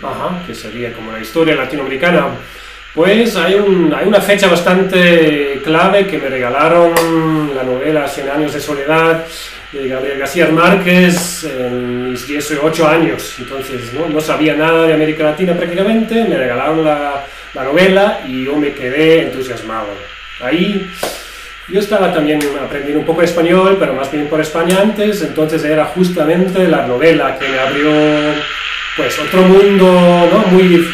Ajá, que sería como la historia latinoamericana. Pues hay una fecha bastante clave que me regalaron la novela 100 años de soledad de Gabriel García Márquez en mis 18 años. Entonces no sabía nada de América Latina prácticamente, me regalaron la novela y yo me quedé entusiasmado. Ahí yo estaba también aprendiendo un poco de español, pero más bien por España antes, entonces era justamente la novela que me abrió pues otro mundo, ¿no? muy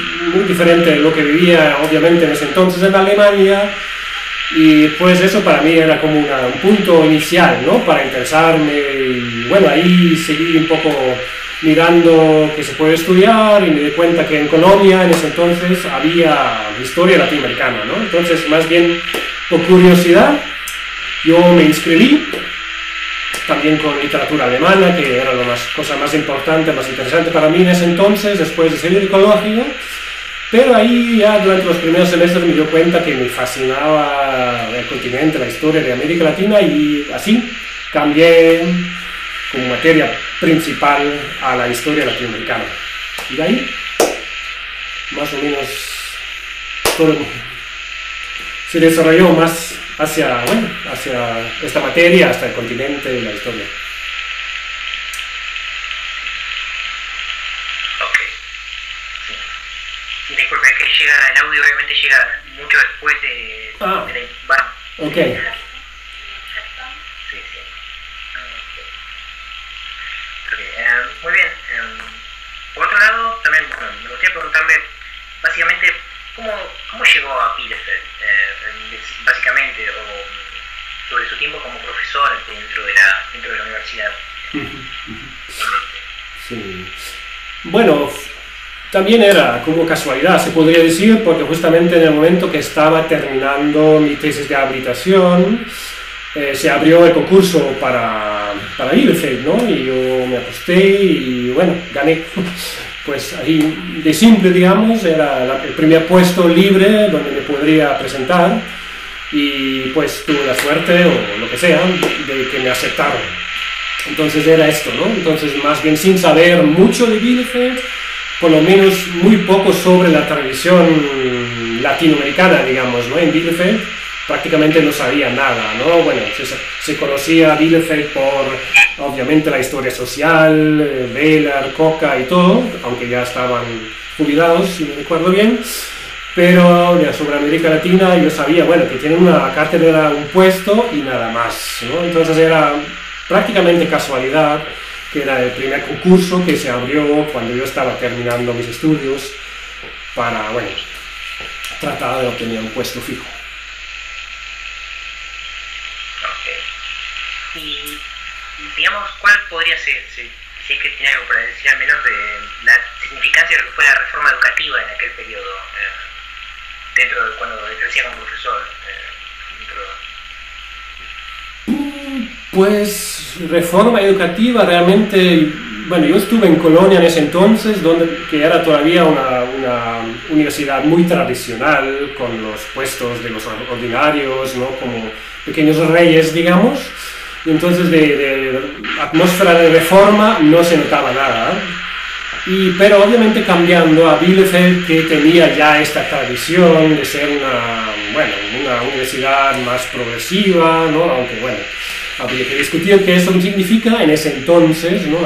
diferente de lo que vivía obviamente en ese entonces en Alemania, y pues eso para mí era como un punto inicial, ¿no? Para interesarme, y bueno, ahí seguí un poco mirando qué se puede estudiar y me di cuenta que en Colombia en ese entonces había historia latinoamericana, ¿no? Entonces más bien por curiosidad yo me inscribí, también con literatura alemana, que era la cosa más importante, más interesante para mí en ese entonces, después de seguir ecología. Pero ahí ya durante los primeros semestres me di cuenta que me fascinaba el continente, la historia de América Latina, y así cambié como materia principal a la historia latinoamericana. Y de ahí, más o menos, todo se desarrolló más hacia esta materia, hasta el continente y la historia. Ok. Sí. Disculpe, es que el audio obviamente llega mucho después de bueno. Ok. Sí, sí. Okay. Muy bien. Por otro lado, también me gustaría preguntarle básicamente cómo llegó a Bielefeld, básicamente, o sobre su tiempo como profesor dentro de la universidad. Sí. Bueno, también era como casualidad, se podría decir, porque justamente en el momento que estaba terminando mi tesis de habilitación, se abrió el concurso para Bielefeld, ¿no? Y yo me aposté y bueno, gané. Pues ahí de simple, digamos, era el primer puesto libre donde me podría presentar, y pues tuve la suerte, o lo que sea, de que me aceptaron. Entonces era esto, ¿no? Entonces más bien sin saber mucho de Bielefeld, por lo menos muy poco sobre la tradición latinoamericana, digamos, ¿no? En Bielefeld prácticamente no sabía nada, ¿no? Bueno, se conocía a Bielefeld por, obviamente, la historia social, Wehler, Coca y todo, aunque ya estaban jubilados, si me recuerdo bien, pero sobre América Latina yo sabía, bueno, que tienen una cátedra, un puesto y nada más, ¿no? Entonces era prácticamente casualidad que era el primer concurso que se abrió cuando yo estaba terminando mis estudios para, bueno, tratar de obtener un puesto fijo. Y digamos, ¿cuál podría ser, si es que tiene algo para decir al menos, de la significancia de lo que fue la reforma educativa en aquel periodo, dentro de cuando ejercía como profesor? Pues reforma educativa realmente, bueno, yo estuve en Colonia en ese entonces, que era todavía una universidad muy tradicional, con los puestos de los ordinarios, ¿no? Como pequeños reyes, digamos. Entonces de atmósfera de reforma no se notaba nada, pero obviamente cambiando a Bielefeld, que tenía ya esta tradición de ser una universidad más progresiva, ¿no? Aunque bueno, habría que discutir qué eso significa en ese entonces, ¿no?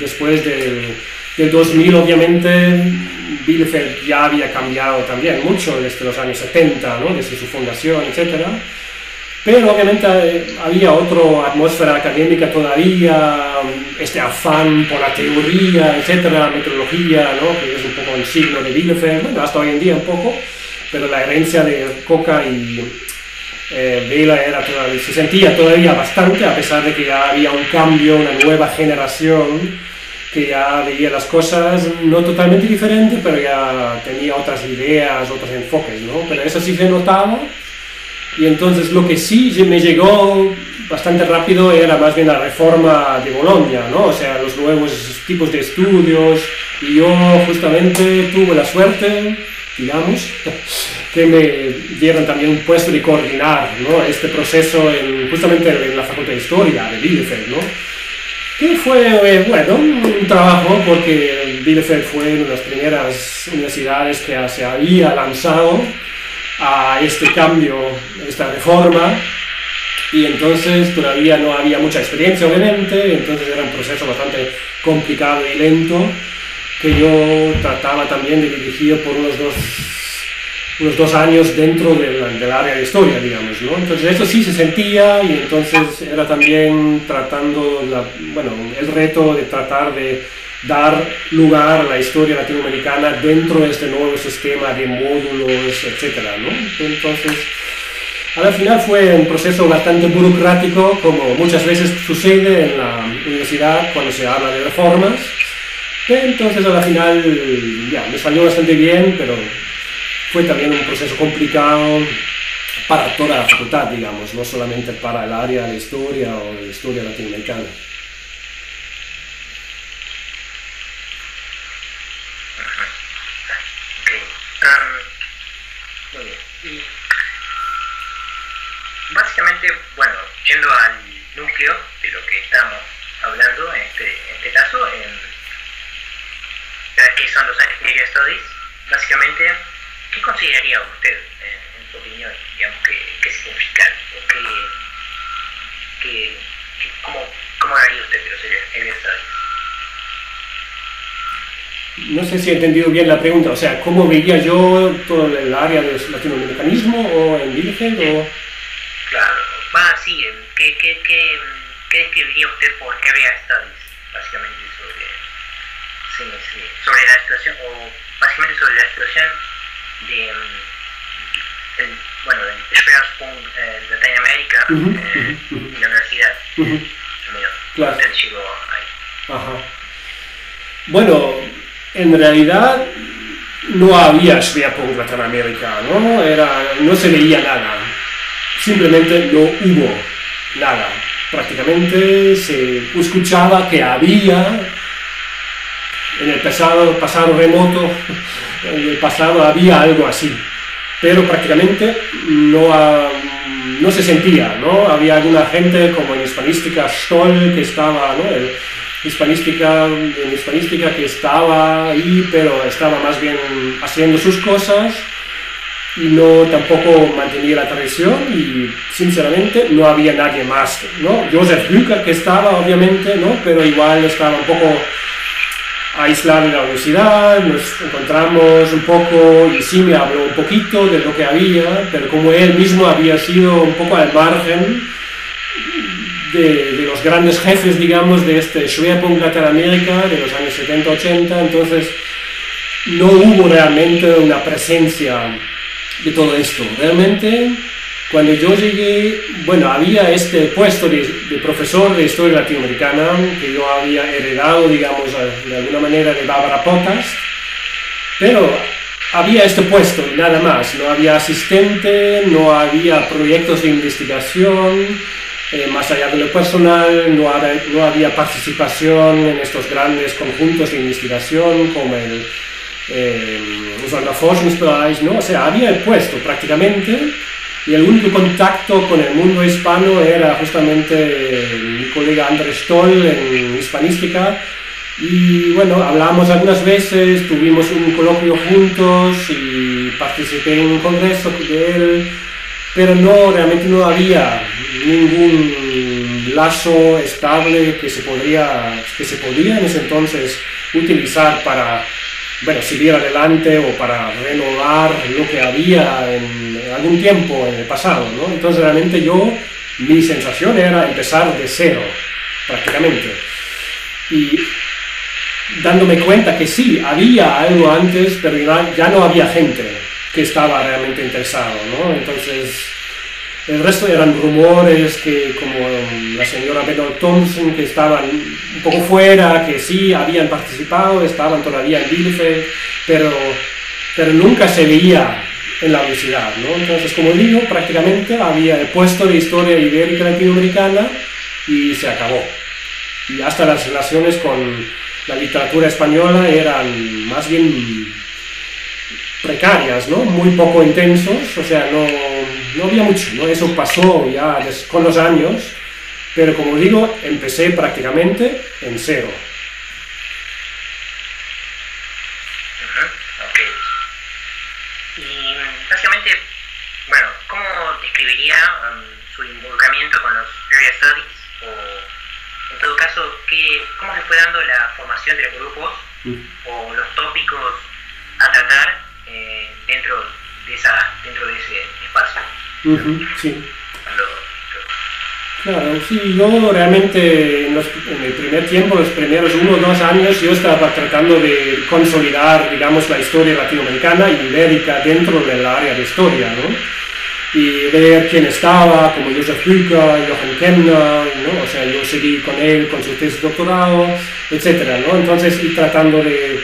Después del 2000 obviamente Bielefeld ya había cambiado también mucho desde los años 70, ¿no? Desde su fundación, etcétera. Pero obviamente había otra atmósfera académica todavía, este afán por la teoría, etcétera, metodología, ¿no? Que es un poco el signo de Bielefeld, bueno, hasta hoy en día un poco, pero la herencia de Coca y Wehler se sentía todavía bastante, a pesar de que ya había un cambio, una nueva generación que ya veía las cosas no totalmente diferentes, pero ya tenía otras ideas, otros enfoques, ¿no? Pero eso sí se notaba. Y entonces lo que sí me llegó bastante rápido era más bien la reforma de Bolonia, ¿no? O sea, los nuevos tipos de estudios, y yo justamente tuve la suerte, digamos, que me dieron también un puesto de coordinar, ¿no?, este proceso justamente en la Facultad de Historia de Bielefeld, ¿no?, que fue, bueno, un trabajo porque Bielefeld fue una de las primeras universidades que se había lanzado a este cambio, esta reforma, y entonces todavía no había mucha experiencia, obviamente, entonces era un proceso bastante complicado y lento, que yo trataba también de dirigir por unos dos años dentro del área de historia, digamos, ¿no? Entonces eso sí se sentía, y entonces era también tratando, el reto de tratar de dar lugar a la historia latinoamericana dentro de este nuevo sistema de módulos, etcétera, ¿no? Entonces, al final fue un proceso bastante burocrático, como muchas veces sucede en la universidad cuando se habla de reformas. Entonces, al final, ya, me salió bastante bien, pero fue también un proceso complicado para toda la facultad, digamos, no solamente para el área de historia o de historia latinoamericana. Muy bien. Y básicamente, bueno, yendo al núcleo de lo que estamos hablando en este caso, que son los Media Studies, básicamente, ¿qué consideraría usted, en su opinión, digamos, que significan? ¿Cómo haría usted de los Media Studies? No sé si he entendido bien la pregunta, o sea, ¿cómo veía yo todo el área del latinoamericanismo o en Bielefeld? O... Claro, sí, ¿qué describiría usted por Media Studies, básicamente, sobre la situación, o básicamente sobre la situación de Schwerpunkt Latinoamérica en la universidad? Claro. Usted llegó ahí. Ajá. Bueno, en realidad no había Schwerpunkt Latinoamérica, ¿no? No se veía nada, simplemente no hubo nada. Prácticamente se escuchaba que había, en el pasado remoto, en el pasado había algo así, pero prácticamente no se sentía, ¿no? Había alguna gente como en Hispanística Stoll que estaba, ¿no?, en Hispanística que estaba ahí, pero estaba más bien haciendo sus cosas y tampoco mantenía la tradición, y sinceramente no había nadie más, ¿no? Josef Bücker, que estaba, obviamente, ¿no?, pero igual estaba un poco aislado en la universidad, nos encontramos un poco y sí me habló un poquito de lo que había, pero como él mismo había sido un poco al margen de los grandes jefes, digamos, de este Schwerpunkt Latinoamérica de los años 70-80, entonces no hubo realmente una presencia de todo esto. Realmente, cuando yo llegué, bueno, había este puesto de profesor de historia latinoamericana que yo había heredado, digamos, de alguna manera de Bárbara Potast, pero había este puesto y nada más, no había asistente, no había proyectos de investigación, más allá de lo personal, no había participación en estos grandes conjuntos de investigación como el Sonderforschungsbereich, ¿no? O sea, había el puesto prácticamente, y el único contacto con el mundo hispano era justamente mi colega Andrés Stoll en Hispanística, y bueno, hablamos algunas veces, tuvimos un coloquio juntos y participé en un congreso de él, pero realmente no había ningún lazo estable que se podía en ese entonces utilizar para, bueno, seguir adelante o para renovar lo que había en algún tiempo en el pasado, ¿no? Entonces realmente mi sensación era empezar de cero, prácticamente. Y dándome cuenta que sí, había algo antes, pero ya no había gente que estaba realmente interesado, ¿no? Entonces, el resto eran rumores que, como la señora Benoit Thompson, que estaban un poco fuera, que sí habían participado, estaban todavía en Bielefeld, pero nunca se veía en la universidad, ¿no? Entonces, como digo, prácticamente había el puesto de historia ibérica latinoamericana y se acabó. Y hasta las relaciones con la literatura española eran más bien precarias, ¿no? Muy poco intensos, o sea, no había mucho, ¿no? Eso pasó ya con los años, pero como digo, empecé prácticamente en cero. Ok. Y básicamente, bueno, ¿cómo describiría su involucramiento con los Area Studies? O, en todo caso, ¿cómo se fue dando la formación de los grupos o los tópicos a tratar dentro de ese espacio? Sí. Claro, sí, yo realmente en el primer tiempo, los primeros 1 o 2 años, yo estaba tratando de consolidar, digamos, la historia latinoamericana y ibérica dentro del área de historia, ¿no? Y ver quién estaba, como Josef Bücker, Johann Kemner, ¿no? O sea, yo seguí con él, con su tesis de doctorado, etcétera, ¿no? Entonces, y tratando de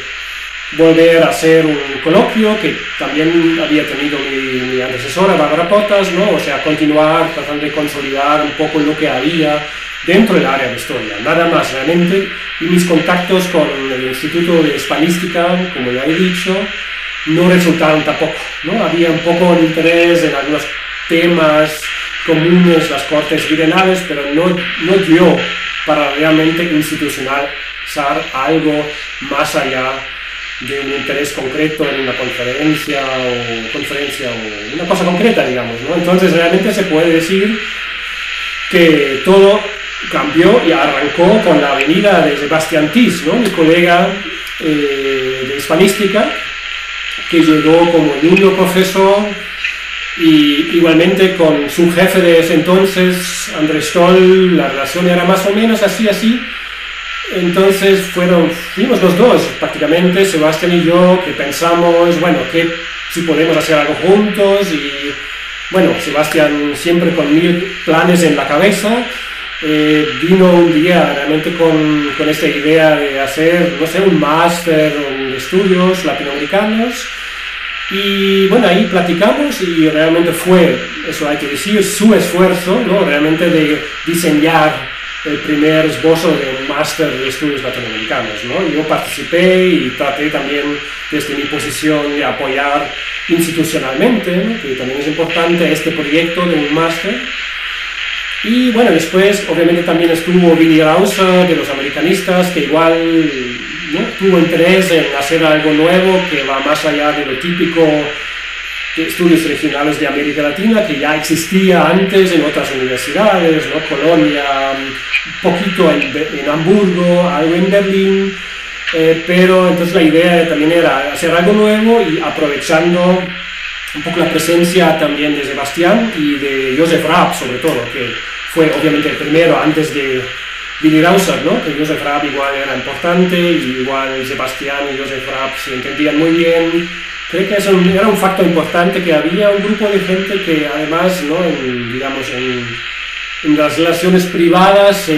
volver a hacer un coloquio que también había tenido mi antecesora, Bárbara Potas, ¿no? O sea, continuar tratando de consolidar un poco lo que había dentro del área de historia, nada más realmente, y mis contactos con el Instituto de Hispanística, como ya he dicho, no resultaron tampoco, ¿no? Había un poco de interés en algunos temas comunes, las cortes bienales, pero no dio para realmente institucionalizar algo más allá de un interés concreto en una conferencia o una cosa concreta, digamos, ¿no? Entonces realmente se puede decir que todo cambió y arrancó con la venida de Sebastián Tis, ¿no? Mi colega de hispanística, que llegó como junior profesor, y igualmente con su jefe de ese entonces, Andrés Stoll, la relación era más o menos así. Entonces fuimos los dos prácticamente, Sebastián y yo, que pensamos, bueno, que si podemos hacer algo juntos, y bueno, Sebastián siempre con 1000 planes en la cabeza, vino un día realmente con esta idea de hacer, no sé, un máster de estudios latinoamericanos, y bueno, ahí platicamos y realmente fue, eso hay que decir, su esfuerzo, ¿no? Realmente de diseñar el primer esbozo de un máster de estudios latinoamericanos, ¿no? Yo participé y traté también desde mi posición de apoyar institucionalmente, ¿no? Que también es importante, este proyecto de un máster. Y bueno, después obviamente también estuvo Willy Rauser de los americanistas, que igual, ¿no? Tuvo interés en hacer algo nuevo que va más allá de lo típico de estudios regionales de América Latina, que ya existía antes en otras universidades, ¿no? Colonia, un poquito en Hamburgo, algo en Berlín, pero entonces la idea también era hacer algo nuevo y aprovechando un poco la presencia también de Sebastián y de Josef Raab, sobre todo, que fue obviamente el primero antes de Willy Rauser, ¿no? Que Josef Raab igual era importante, y igual Sebastián y Josef Raab se entendían muy bien. Creo que eso era un factor importante, que había un grupo de gente que además, ¿no? En las relaciones privadas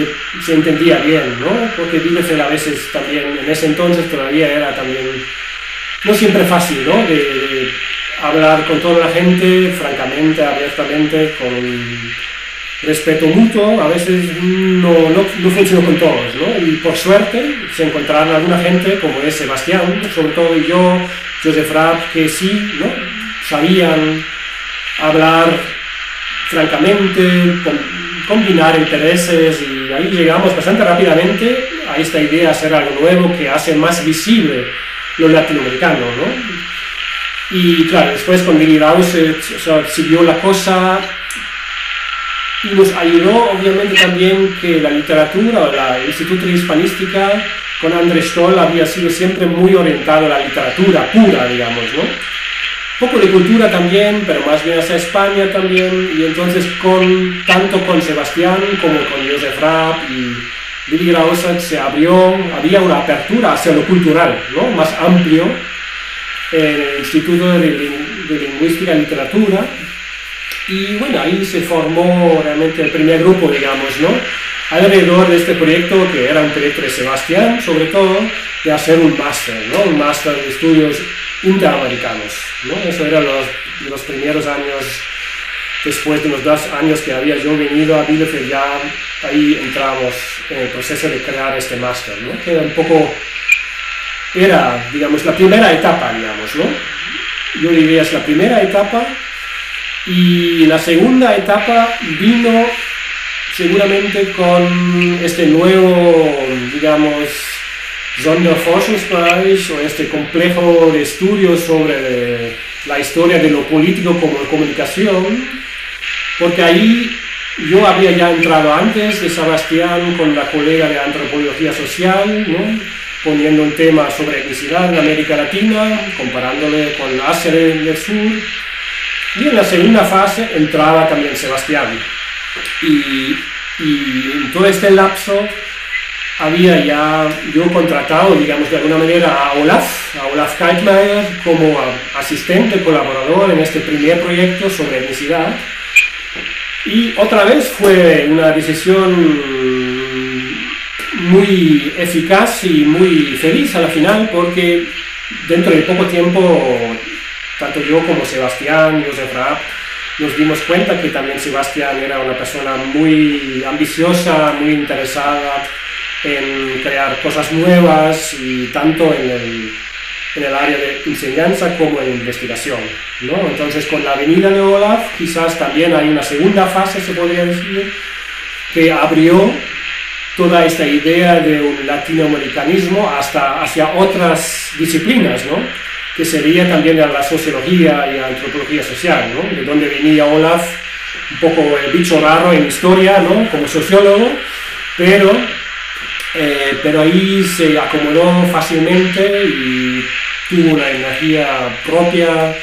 se entendía bien, ¿no? Porque Bielefeld a veces también, en ese entonces todavía era también no siempre fácil, ¿no? De hablar con toda la gente, francamente, abiertamente, con respeto mutuo. A veces no funcionó con todos, ¿no? Y por suerte se encontraron alguna gente, como es Sebastián, sobre todo, y yo, Josef Raab, que sí, ¿no? Sabían hablar francamente, combinar intereses, y ahí llegamos bastante rápidamente a esta idea de hacer algo nuevo que hace más visible lo latinoamericano, ¿no? Y claro, después con Willy Rauser, o sea, siguió la cosa, y nos ayudó obviamente también que la literatura, o el Instituto de Hispanística con Andrés Stoll había sido siempre muy orientado a la literatura pura, digamos, ¿no? Un poco de cultura también, pero más bien hacia España también, y entonces tanto con Sebastián como con Josef Raab y Willy Rauser había una apertura hacia lo cultural, ¿no? Más amplio, en el Instituto de Lingüística y Literatura. Y bueno, ahí se formó realmente el primer grupo, digamos, ¿no? Alrededor de este proyecto, que era un proyecto de Sebastián, sobre todo, de hacer un máster, ¿no? Un máster de estudios interamericanos, ¿no? Eso era los primeros años, después de los 2 años que había yo venido a Bielefeld, ya ahí entramos en el proceso de crear este máster, ¿no? Que era un poco, digamos, la primera etapa, digamos, ¿no? yo diría, es la primera etapa, y la segunda etapa vino seguramente con este nuevo, digamos, Sonderforschungsbereich o este complejo de estudios sobre la historia de lo político como comunicación, porque ahí yo había ya entrado antes de Sebastián con la colega de antropología social, ¿no?, poniendo un tema sobre etnicidad en América Latina, comparándole con Asia del Sur, y en la segunda fase entraba también Sebastián. Y en todo este lapso había ya yo contratado, digamos, de alguna manera a Olaf Kalkmeier como asistente, colaborador en este primer proyecto sobre etnicidad. Y otra vez fue una decisión muy eficaz y muy feliz a la final, porque dentro de poco tiempo, tanto yo como Sebastián, Josef Raab, nos dimos cuenta que también Sebastián era una persona muy ambiciosa, muy interesada en crear cosas nuevas, y tanto en el área de enseñanza como en investigación, ¿no? Entonces, con la venida de Olaf, quizás también hay una segunda fase, se podría decir, que abrió toda esta idea de un latinoamericanismo hacia otras disciplinas, ¿no?, que sería también la sociología y la antropología social, ¿no?, de donde venía Olaf, un poco el bicho raro en historia, ¿no?, como sociólogo, pero ahí se acomodó fácilmente y tuvo una energía propia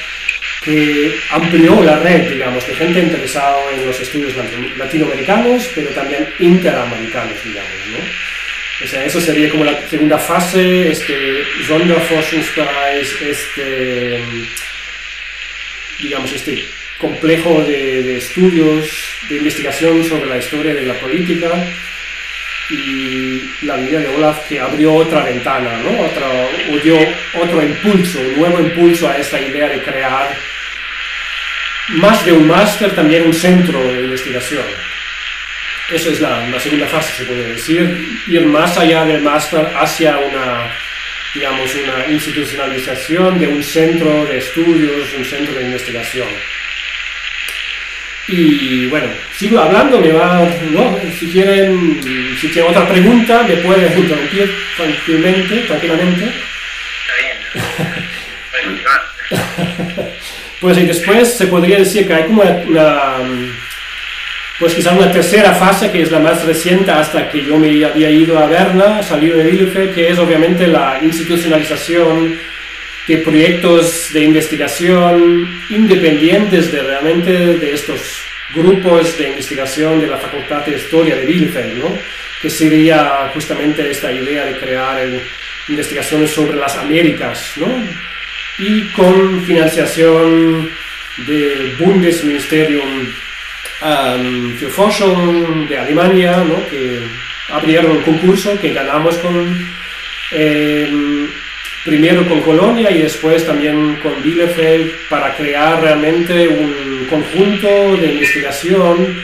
que amplió la red, digamos, de gente interesada en los estudios latinoamericanos, pero también interamericanos, digamos, ¿no? O sea, eso sería como la segunda fase, este Sonderforschungsbereich, digamos, este complejo de estudios, de investigación sobre la historia de la política, y la vida de Olaf, que abrió otra ventana, ¿no?, dio otro impulso, un nuevo impulso a esta idea de crear, más de un máster, también un centro de investigación. Eso es la segunda fase, se puede decir, ir más allá del máster hacia una institucionalización de un centro de estudios, un centro de investigación. Y bueno, sigo hablando, ¿no? Si tienen otra pregunta, me pueden interrumpir tranquilamente. Está bien, ¿no? Pues y después se podría decir que hay como pues quizás una tercera fase, que es la más reciente, hasta que yo me había ido a Berna, salido de Bielefeld, que es obviamente la institucionalización de proyectos de investigación independientes de estos grupos de investigación de la Facultad de Historia de Bielefeld, ¿no?, que sería justamente esta idea de crear investigaciones sobre las Américas, ¿no?, y con financiación del Bundesministerium für Forschung de Alemania, ¿no?, que abrieron un concurso que ganamos primero con Colonia y después también con Bielefeld, para crear realmente un conjunto de investigación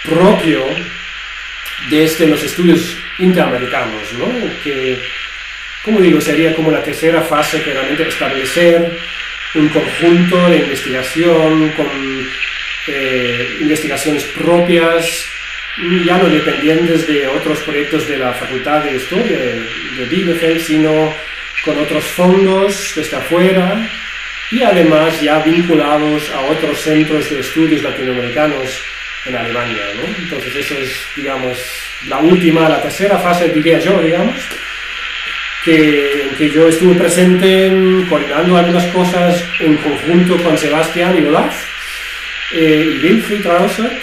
propio desde los estudios interamericanos, ¿no?, que, como digo, sería como la tercera fase, que realmente establecer un conjunto de investigación con investigaciones propias, ya no dependientes de otros proyectos de la Facultad de Historia de Bielefeld, sino con otros fondos desde afuera, y además ya vinculados a otros centros de estudios latinoamericanos en Alemania, ¿no? Entonces eso es, digamos, la tercera fase, diría yo, digamos, que yo estuve presente coordinando algunas cosas en conjunto con Sebastián y Olaf y Wilfried Rauscher,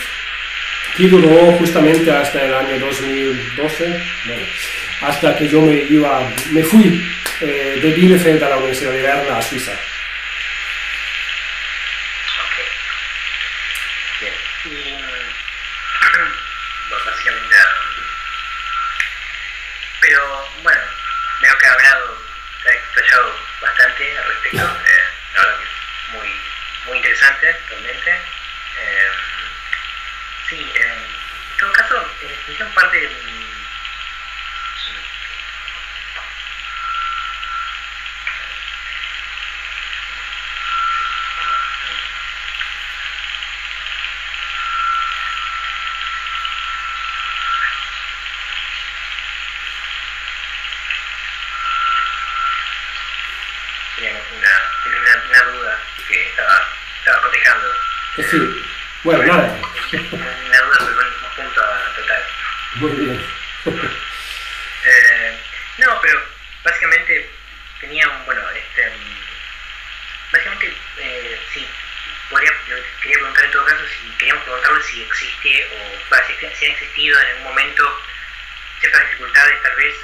que duró justamente hasta el año 2012, bueno, hasta que yo me fui de Bielefeld a la Universidad de Berna, a Suiza. Bien. Y básicamente, pero bueno, veo que ha hablado, se ha explayado bastante al respecto. La verdad que es muy, muy interesante realmente. Sí, en todo caso, hicieron parte de tenía una duda que estaba cotejando. Sí, bueno, nada. Una duda sobre un punto total. Muy bien. No, pero básicamente tenía básicamente sí, quería preguntar en todo caso si queríamos preguntarle si existe si han existido en algún momento ciertas dificultades tal vez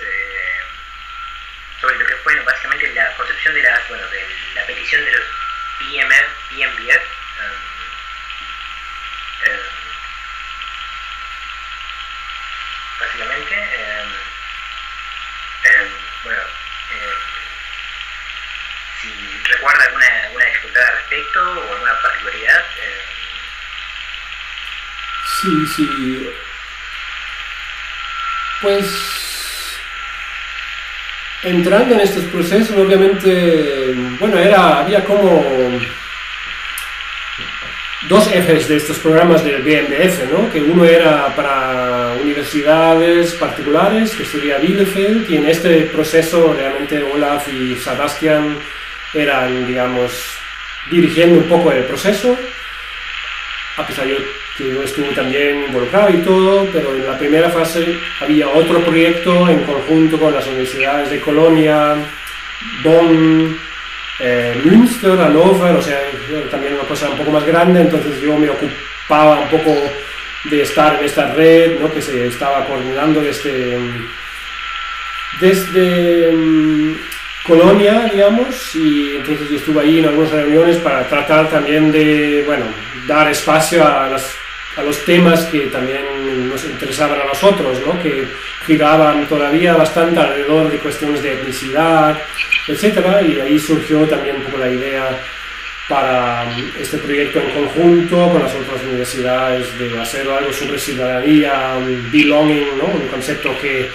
sobre lo que fue básicamente la concepción de la petición de los BMF, básicamente si recuerda alguna dificultad al respecto o alguna particularidad. Sí. Pues entrando en estos procesos, obviamente, bueno, había como dos ejes de estos programas del BMBF, ¿no? Que uno era para universidades particulares, que sería Bielefeld, y en este proceso realmente Olaf y Sebastian eran, digamos, dirigiendo un poco el proceso, a pesar de que yo estuve también involucrado y todo, pero en la primera fase había otro proyecto en conjunto con las universidades de Colonia, Bonn, Münster, Hannover, o sea, también una cosa un poco más grande, entonces yo me ocupaba un poco de estar en esta red, ¿no? Que se estaba coordinando desde Colonia, digamos, y entonces yo estuve ahí en algunas reuniones para tratar también de, bueno, dar espacio a los temas que también nos interesaban a nosotros, ¿no? Que giraban todavía bastante alrededor de cuestiones de etnicidad, etcétera, y ahí surgió también un poco la idea para este proyecto en conjunto con las otras universidades de hacer algo sobre ciudadanía, belonging, ¿no? Un concepto que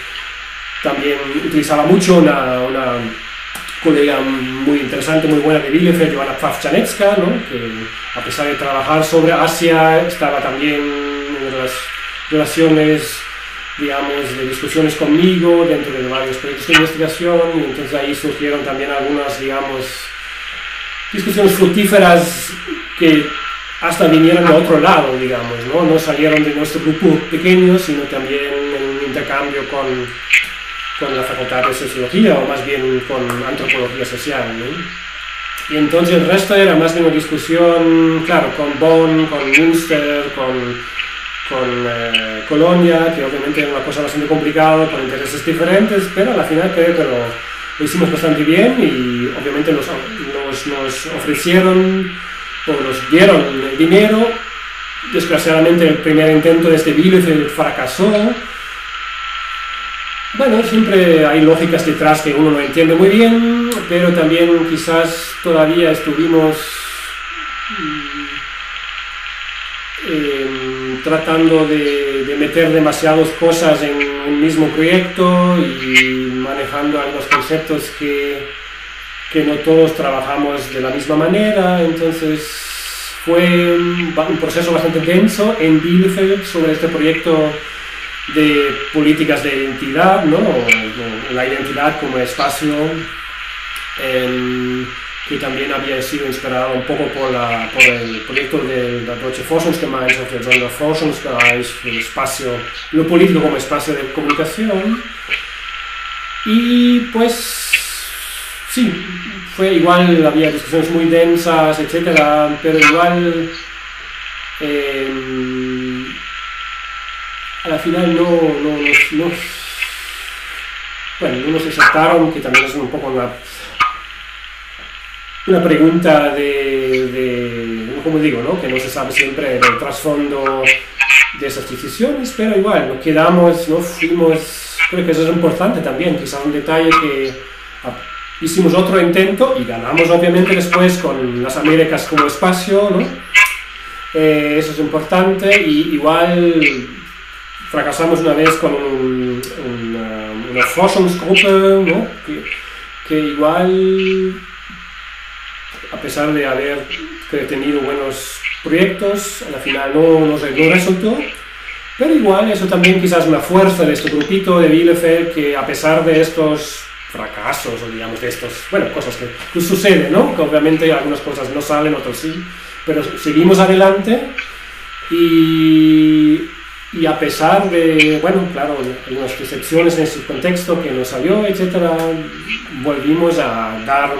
también utilizaba mucho una colega muy interesante, muy buena de Bielefeld, Joanna Pfaff-Janecka, ¿no? Que a pesar de trabajar sobre Asia, estaba también en las relaciones, digamos, de discusiones conmigo dentro de varios proyectos de investigación, y entonces ahí surgieron también algunas, digamos, discusiones fructíferas que hasta vinieron de otro lado, digamos, ¿no? No salieron de nuestro grupo pequeño, sino también en un intercambio con la Facultad de Sociología, o más bien con Antropología Social, ¿no? Y entonces el resto era más bien una discusión, claro, con Bonn, con Münster, con Colonia, que obviamente era una cosa bastante complicada, con intereses diferentes, pero al final creo que lo hicimos bastante bien, y obviamente nos ofrecieron o nos dieron el dinero. Desgraciadamente el primer intento de este Bielefeld fracasó. Bueno, siempre hay lógicas detrás que uno no entiende muy bien, pero también quizás todavía estuvimos tratando de meter demasiadas cosas en un mismo proyecto y manejando algunos conceptos que no todos trabajamos de la misma manera. Entonces fue un proceso bastante denso en Bielefeld sobre este proyecto de políticas de identidad, ¿no? O la identidad como espacio, que también había sido inspirado un poco por el proyecto del Deutsche Forschungsgemeinschaft, del Sonderforschungsbereich, el espacio, lo político como espacio de comunicación. Y pues sí, fue igual, había discusiones muy densas, etcétera, pero igual al final no nos aceptaron, que también es un poco una pregunta como digo, ¿no? Que no se sabe siempre el trasfondo de esas decisiones, pero igual, nos quedamos, no fuimos, creo que eso es importante también, quizás un detalle que hicimos otro intento y ganamos obviamente después con las Américas como espacio, ¿no? Eso es importante, y igual fracasamos una vez con una Forschungsgruppe, ¿no? que igual, a pesar de haber tenido buenos proyectos, al final no resultó, pero igual eso también quizás una fuerza de este grupito de Bielefeld, que a pesar de estos fracasos o digamos de estos, bueno, cosas que suceden, ¿no? Que obviamente algunas cosas no salen, otras sí, pero seguimos adelante y a pesar de, bueno, claro, algunas excepciones en ese contexto que no salió, etcétera, volvimos a dar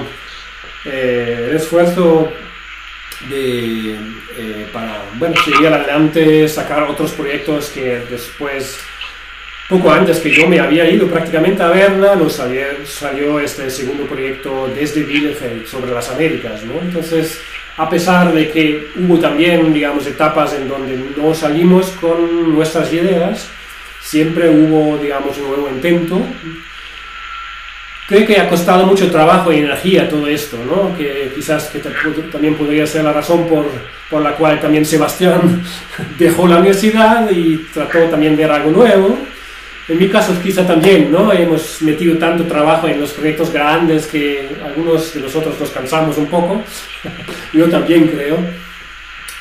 el esfuerzo para, bueno, seguir adelante, sacar otros proyectos que después, poco antes que yo me había ido prácticamente a verla, salió este segundo proyecto desde Bielefeld sobre las Américas, ¿no? Entonces, a pesar de que hubo también, digamos, etapas en donde no salimos con nuestras ideas, siempre hubo, digamos, un nuevo intento. Creo que ha costado mucho trabajo y energía todo esto, ¿no? Que quizás también podría ser la razón por la cual también Sebastián dejó la universidad y trató también de ver algo nuevo. En mi caso quizá también, ¿no? Hemos metido tanto trabajo en los proyectos grandes que algunos de nosotros nos cansamos un poco. Yo también creo.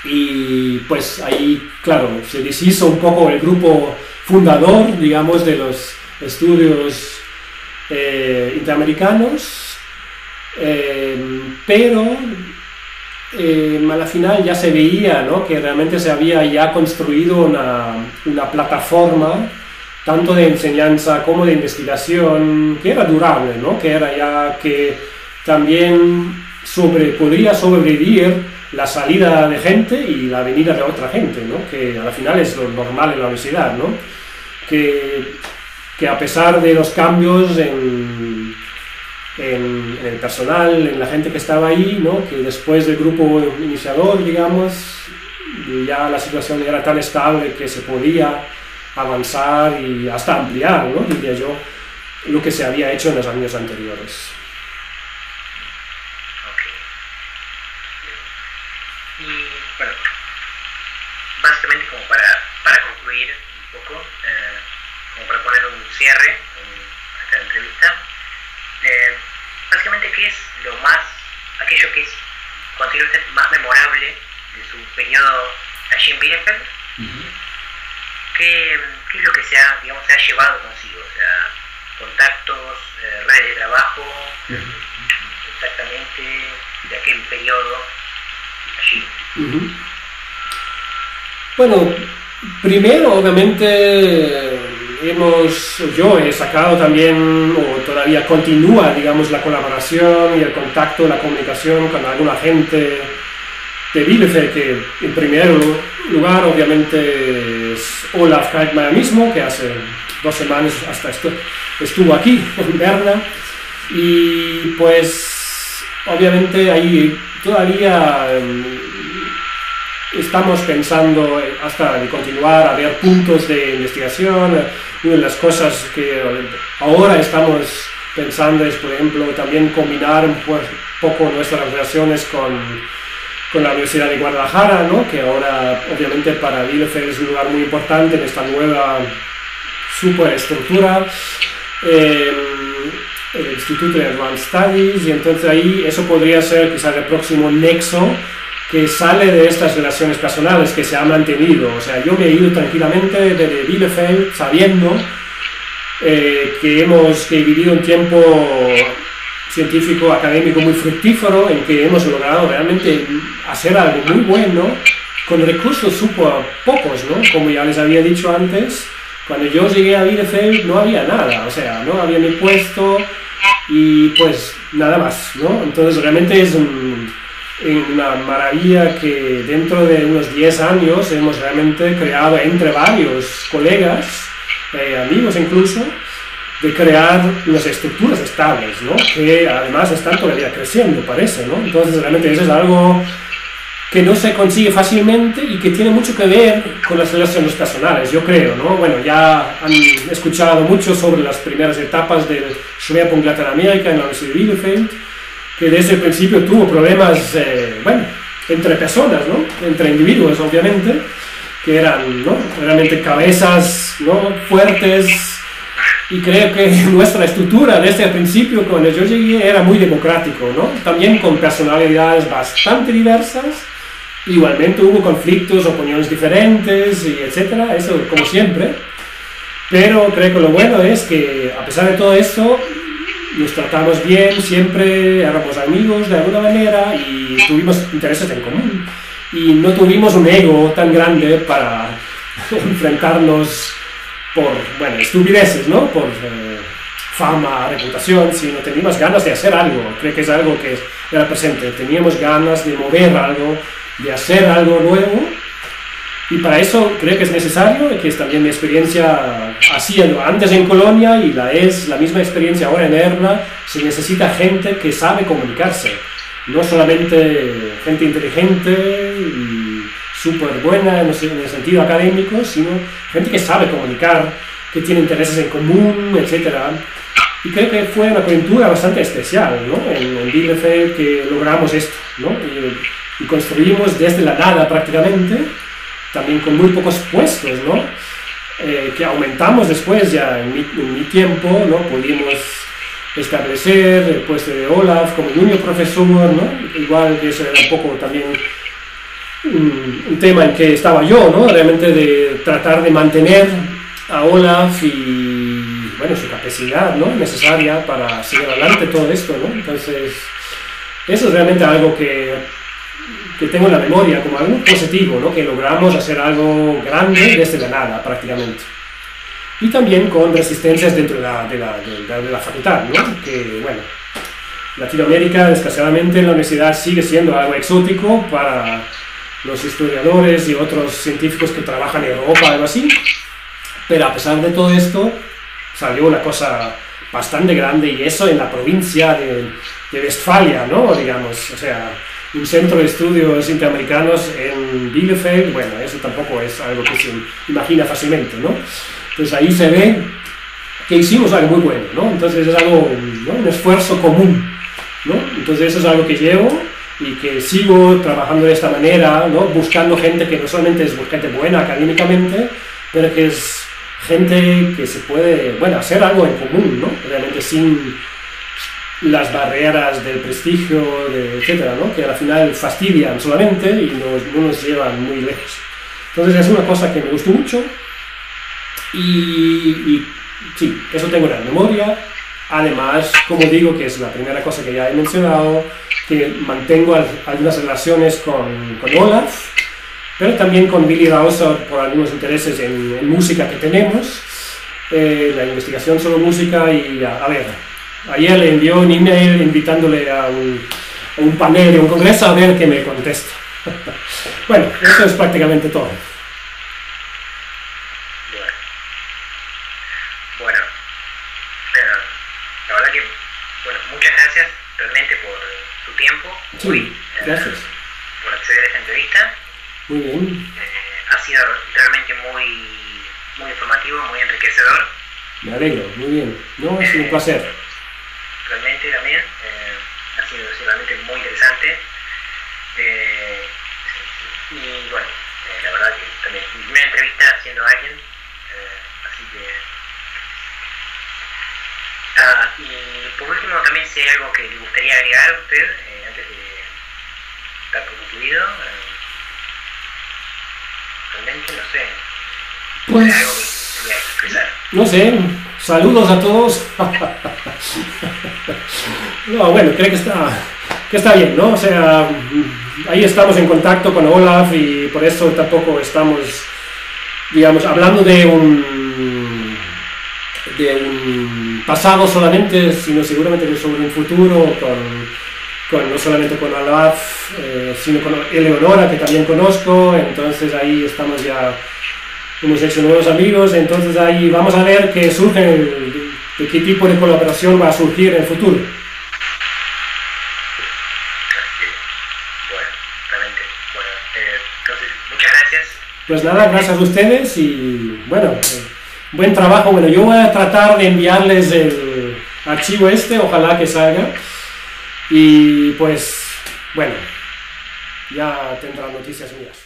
Y pues ahí, claro, se deshizo un poco el grupo fundador, digamos, de los estudios interamericanos, pero a la final ya se veía, ¿no? Que realmente se había ya construido una plataforma tanto de enseñanza como de investigación que era durable, ¿no? Que era ya que también podría sobrevivir la salida de gente y la venida de otra gente, ¿no? Que al final es lo normal en la universidad, ¿no? Que a pesar de los cambios en el personal, en la gente que estaba ahí, ¿no? Que después del grupo iniciador, digamos, ya la situación era tan estable que se podía avanzar y hasta ampliar, ¿no? Diría yo, lo que se había hecho en los años anteriores. Okay. Y bueno, básicamente como para concluir un poco, como para poner un cierre a esta entrevista, básicamente ¿qué es aquello que es, considera usted más memorable de su periodo allí en Bielefeld? ¿Qué es lo que se ha llevado consigo? O sea, contactos, redes de trabajo, exactamente de aquel periodo allí. Bueno, primero obviamente yo he sacado también, o todavía continúa, digamos, la colaboración y el contacto, la comunicación con alguna gente de Bielefeld, que en primer lugar obviamente es Olaf Kalkmayer mismo, que hace 2 semanas hasta estuvo aquí en Berna, y pues obviamente ahí todavía estamos pensando hasta de continuar a ver puntos de investigación. Una de las cosas que ahora estamos pensando es, por ejemplo, también combinar un poco nuestras relaciones con la Universidad de Guadalajara, ¿no? Que ahora obviamente para Bielefeld es un lugar muy importante en esta nueva superestructura, el Instituto de Advanced Studies, y entonces ahí eso podría ser quizás el próximo nexo que sale de estas relaciones personales que se han mantenido. O sea, yo me he ido tranquilamente desde Bielefeld sabiendo que he vivido un tiempo científico, académico muy fructífero, en que hemos logrado realmente hacer algo muy bueno con recursos súper pocos, ¿no? Como ya les había dicho antes, cuando yo llegué a Bielefeld no había nada, o sea, no había mi puesto y pues nada más, ¿no? Entonces realmente es una maravilla que dentro de unos 10 años hemos realmente creado entre varios colegas, amigos incluso, de crear unas estructuras estables, ¿no? Que además están todavía creciendo, parece, ¿no? Entonces realmente eso es algo que no se consigue fácilmente y que tiene mucho que ver con las relaciones personales, yo creo, ¿no? Bueno, ya han escuchado mucho sobre las primeras etapas del Schwerpunkt Latinoamérica en la Universidad de Bielefeld, que desde el principio tuvo problemas, bueno, entre personas, ¿no? Entre individuos, obviamente, que eran, ¿no? Realmente cabezas, ¿no? Fuertes. Y creo que nuestra estructura desde el principio, cuando yo llegué, era muy democrático, ¿no? También con personalidades bastante diversas. Igualmente hubo conflictos, opiniones diferentes, y etcétera, eso como siempre. Pero creo que lo bueno es que, a pesar de todo eso, nos tratamos bien, siempre éramos amigos de alguna manera y tuvimos intereses en común. Y no tuvimos un ego tan grande para enfrentarnos por, bueno, estupideces, ¿no? Por fama, reputación, sino teníamos ganas de hacer algo. Creo que es algo que era presente. Teníamos ganas de mover algo, de hacer algo nuevo. Y para eso creo que es necesario, que es también mi experiencia haciendo antes en Colonia y es la misma experiencia ahora en Erla, se necesita gente que sabe comunicarse, no solamente gente inteligente y súper buena en el sentido académico, sino gente que sabe comunicar, que tiene intereses en común, etc. Y creo que fue una coyuntura bastante especial, ¿no? En Bielefeld que logramos esto, ¿no? Y construimos desde la nada prácticamente, también con muy pocos puestos, ¿no? Que aumentamos después ya en mi tiempo, ¿no? Pudimos establecer el puesto de Olaf como junior profesor, ¿no? Igual que eso era un poco también un tema en que estaba yo, ¿no? Realmente de tratar de mantener a Olaf y, bueno, su capacidad, ¿no? Necesaria para seguir adelante todo esto, ¿no? Entonces, eso es realmente algo que tengo en la memoria como algo positivo, ¿no? Que logramos hacer algo grande desde la nada prácticamente. Y también con resistencias dentro de la facultad, ¿no? Que, bueno, Latinoamérica, desgraciadamente, en la universidad sigue siendo algo exótico para los historiadores y otros científicos que trabajan en Europa, algo así. Pero a pesar de todo esto, salió una cosa bastante grande, y eso en la provincia de Westfalia, ¿no? Digamos, o sea, un centro de estudios interamericanos en Bielefeld, bueno, eso tampoco es algo que se imagina fácilmente, ¿no? Entonces ahí se ve que hicimos algo muy bueno, ¿no? Entonces es algo, ¿no? Un esfuerzo común, ¿no? Entonces eso es algo que llevo y que sigo trabajando de esta manera, ¿no? Buscando gente que no solamente es gente buena académicamente, pero que es gente que se puede, bueno, hacer algo en común, ¿no? Realmente sin las barreras del prestigio, etcétera, ¿no? Que al final fastidian solamente y no nos llevan muy lejos. Entonces es una cosa que me gustó mucho y sí, eso tengo en la memoria. Además, como digo, que es la primera cosa que ya he mencionado, que mantengo algunas relaciones con Olaf, pero también con Willy Rauser por algunos intereses en música que tenemos, la investigación sobre música y, a ver, ayer le envió un email invitándole a un panel de un congreso a ver qué me contesta. Bueno, eso es prácticamente todo. Bueno, la verdad que, bueno, muchas gracias realmente por tu tiempo. Sí, gracias. Por acceder a esta entrevista. Muy bien. Ha sido realmente muy informativo, muy enriquecedor. Me alegro, muy bien. No, es un placer. Realmente también ha sido realmente muy interesante. Y bueno, la verdad que también mi primera entrevista siendo alguien, así que... y por último también si hay algo que le gustaría agregar a usted antes de dar por concluido. Realmente no sé. Pues, algo que quería expresar. No sé, saludos a todos. No, bueno, creo que está bien, ¿no? O sea, ahí estamos en contacto con Olaf y por eso tampoco estamos, digamos, hablando de un pasado solamente, sino seguramente sobre un futuro no solamente con Olaf, sino con Eleonora, que también conozco. Entonces ahí estamos ya, hemos hecho nuevos amigos, entonces ahí vamos a ver qué surge, de qué tipo de colaboración va a surgir en el futuro. Bueno, realmente, bueno, entonces muchas gracias. Pues nada, gracias a ustedes y bueno, buen trabajo. Bueno, yo voy a tratar de enviarles el archivo ojalá que salga. Y pues, bueno, ya tendrán noticias mías.